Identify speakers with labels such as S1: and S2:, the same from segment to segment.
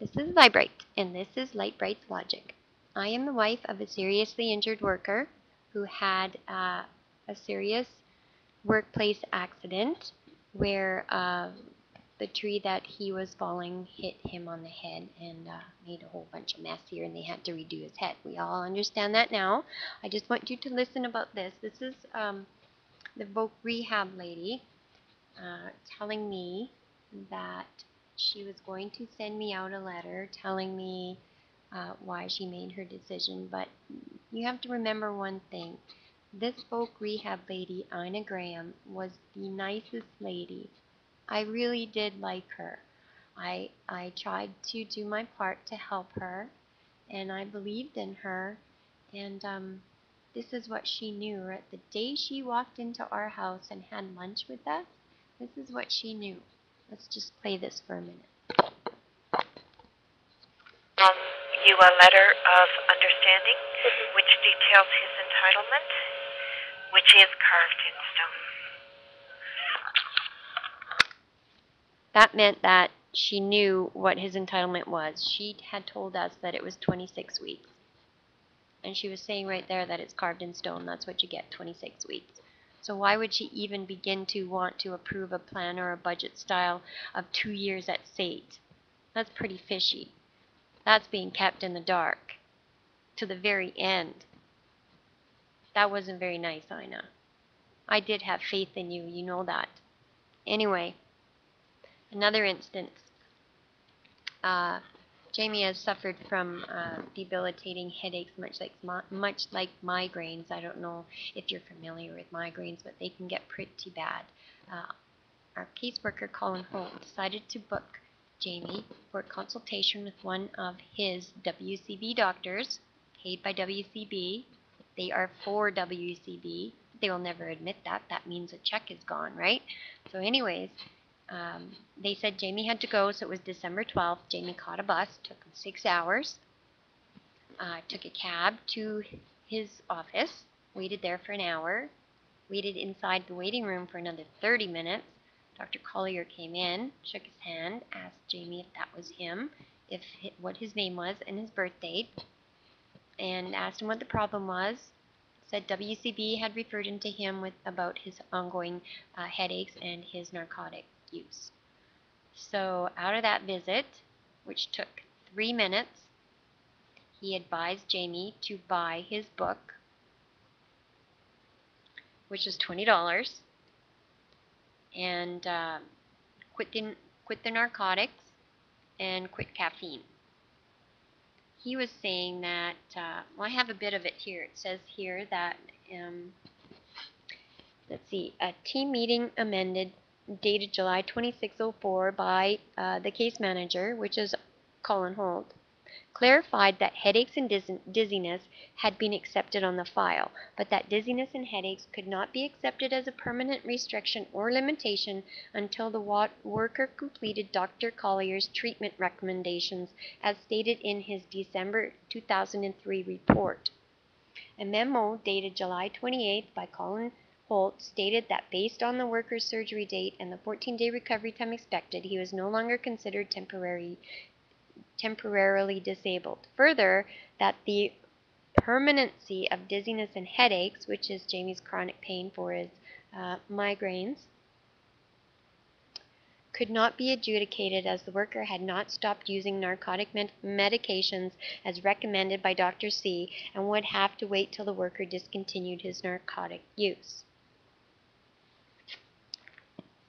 S1: This is Lightbrite, and this is Lightbrite's Logic. I am the wife of a seriously injured worker who had a serious workplace accident where the tree that he was falling hit him on the head and made a whole bunch of mess here, and they had to redo his head. We all understand that now. I just want you to listen about this. This is the vocrehab lady telling me that she was going to send me out a letter telling me why she made her decision, but you have to remember one thing. This folk rehab lady, Ina Graham, was the nicest lady. I really did like her. I tried to do my part to help her, and I believed in her, and this is what she knew. Right? The day she walked into our house and had lunch with us, this is what she knew. Let's just play this for a minute.
S2: You a letter of understanding, which details his entitlement, which is carved in stone.
S1: That meant that she knew what his entitlement was. She had told us that it was 26 weeks. And she was saying right there that it's carved in stone. That's what you get, 26 weeks. So why would she even begin to want to approve a plan or a budget style of 2 years at SATE? That's pretty fishy. That's being kept in the dark to the very end. That wasn't very nice, Ina. I did have faith in you, you know that. Anyway, another instance. Jamie has suffered from debilitating headaches, much like migraines. I don't know if you're familiar with migraines, but they can get pretty bad. Our caseworker, Colin Holt, decided to book Jamie for a consultation with one of his WCB doctors, paid by WCB. They are for WCB. They will never admit that. That means a check is gone, right? So anyways, they said Jamie had to go, so it was December 12th. Jamie caught a bus, took him 6 hours, took a cab to his office, waited there for an hour, waited inside the waiting room for another 30 minutes. Dr. Collier came in, shook his hand, asked Jamie if that was him, what his name was and his birth date, and asked him what the problem was. Said WCB had referred him to him about his ongoing headaches and his narcotic use. So out of that visit, which took 3 minutes, he advised Jamie to buy his book, which was $20, and quit the narcotics and quit caffeine. He was saying that, well, I have a bit of it here. It says here that, let's see, a team meeting amended dated July 2604 by the case manager, which is Colin Holt, clarified that headaches and dizziness had been accepted on the file, but that dizziness and headaches could not be accepted as a permanent restriction or limitation until the worker completed Dr. Collier's treatment recommendations as stated in his December 2003 report. A memo dated July 28th by Colin Holt stated that based on the worker's surgery date and the 14-day recovery time expected, he was no longer considered temporarily disabled. Further, that the permanency of dizziness and headaches, which is Jamie's chronic pain for his migraines, could not be adjudicated as the worker had not stopped using narcotic medications as recommended by Dr. C and would have to wait till the worker discontinued his narcotic use.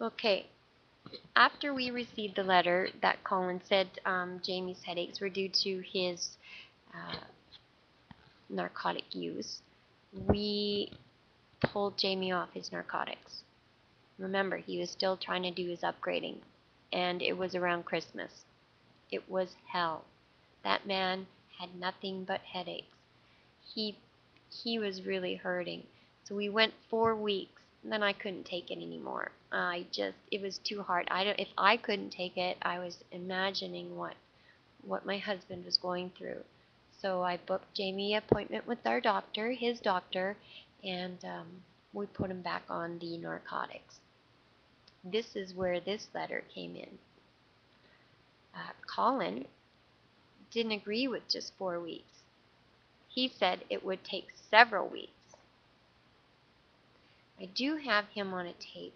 S1: Okay. After we received the letter that Colin said Jamie's headaches were due to his narcotic use, we pulled Jamie off his narcotics. Remember, he was still trying to do his upgrading, and it was around Christmas. It was hell. That man had nothing but headaches. He was really hurting. So we went 4 weeks. Then I couldn't take it anymore. It was too hard. If I couldn't take it, I was imagining what my husband was going through. So I booked Jamie an appointment with our doctor, his doctor, and we put him back on the narcotics. This is where this letter came in. Colin didn't agree with just 4 weeks. He said it would take several weeks. I do have him on a tape,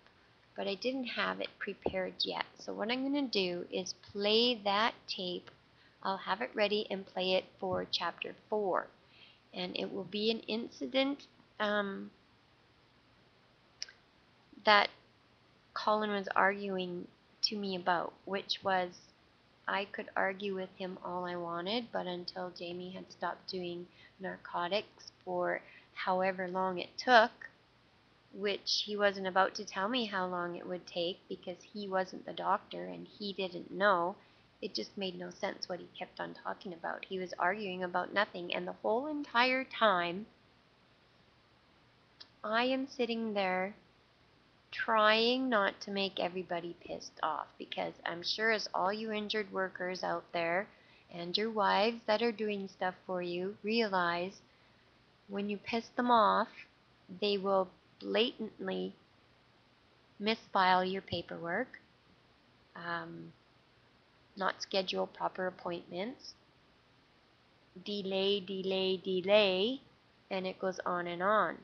S1: but I didn't have it prepared yet. So what I'm going to do is play that tape. I'll have it ready and play it for chapter 4. And it will be an incident that Colin was arguing to me about, which was I could argue with him all I wanted, but until Jamie had stopped doing narcotics for however long it took, which he wasn't about to tell me how long it would take because he wasn't the doctor and he didn't know. It just made no sense what he kept on talking about. He was arguing about nothing, and the whole entire time I am sitting there trying not to make everybody pissed off, because I'm sure as all you injured workers out there and your wives that are doing stuff for you realize, when you piss them off, they will blatantly misfile your paperwork, not schedule proper appointments, delay, and it goes on and on.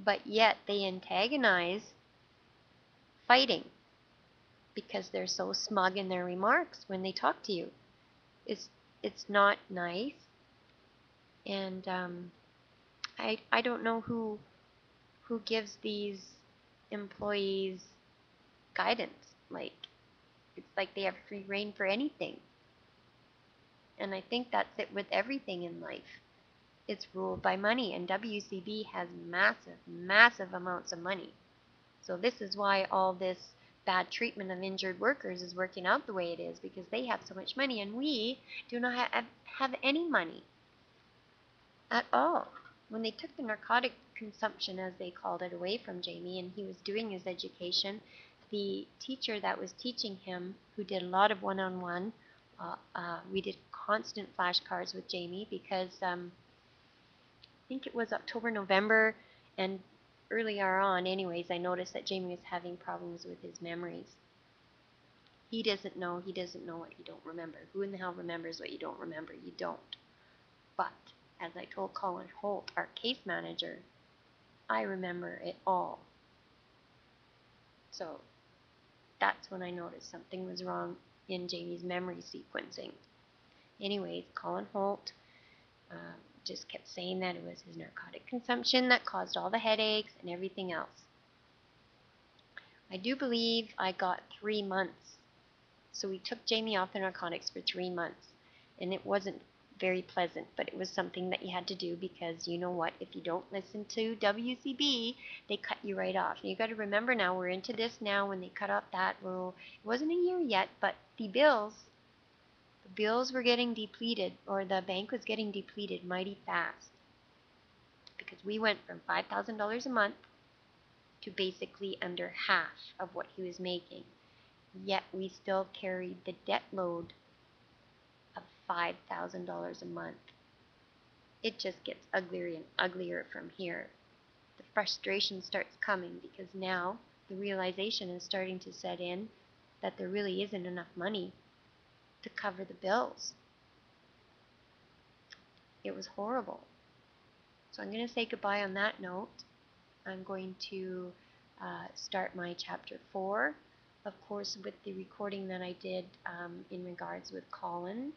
S1: But yet they antagonize fighting because they're so smug in their remarks when they talk to you. It's not nice, and I don't know who gives these employees guidance. Like, it's like they have free reign for anything. And I think that's it with everything in life. It's ruled by money, and WCB has massive amounts of money. So this is why all this bad treatment of injured workers is working out the way it is, because they have so much money and we do not have any money at all. When they took the narcotic consumption, as they called it, away from Jamie and he was doing his education, the teacher that was teaching him, who did a lot of one-on-one, we did constant flashcards with Jamie because I think it was October, November, and earlier on anyways, I noticed that Jamie was having problems with his memories. He doesn't know what you don't remember. Who in the hell remembers what you don't remember? You don't. But as I told Colin Holt, our case manager, I remember it all. So that's when I noticed something was wrong in Jamie's memory sequencing. Anyways, Colin Holt just kept saying that it was his narcotic consumption that caused all the headaches and everything else. I do believe I got 3 months. So we took Jamie off the narcotics for 3 months, and it wasn't very pleasant, but it was something that you had to do because you know what, if you don't listen to WCB, they cut you right off. And you got to remember now, we're into this now when they cut off that rule. It wasn't a year yet, but the bills were getting depleted, or the bank was getting depleted mighty fast, because we went from $5,000 a month to basically under half of what he was making. Yet we still carried the debt load of $5,000 a month. It just gets uglier and uglier from here. The frustration starts coming because now the realization is starting to set in that there really isn't enough money to cover the bills. It was horrible. So I'm going to say goodbye on that note. I'm going to start my chapter 4, of course, with the recording that I did in regards with Colin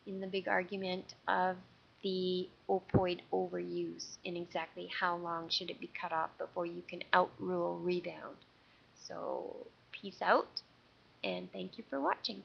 S1: in the big argument of the opioid overuse and exactly how long should it be cut off before you can outrule rebound. So peace out, and thank you for watching.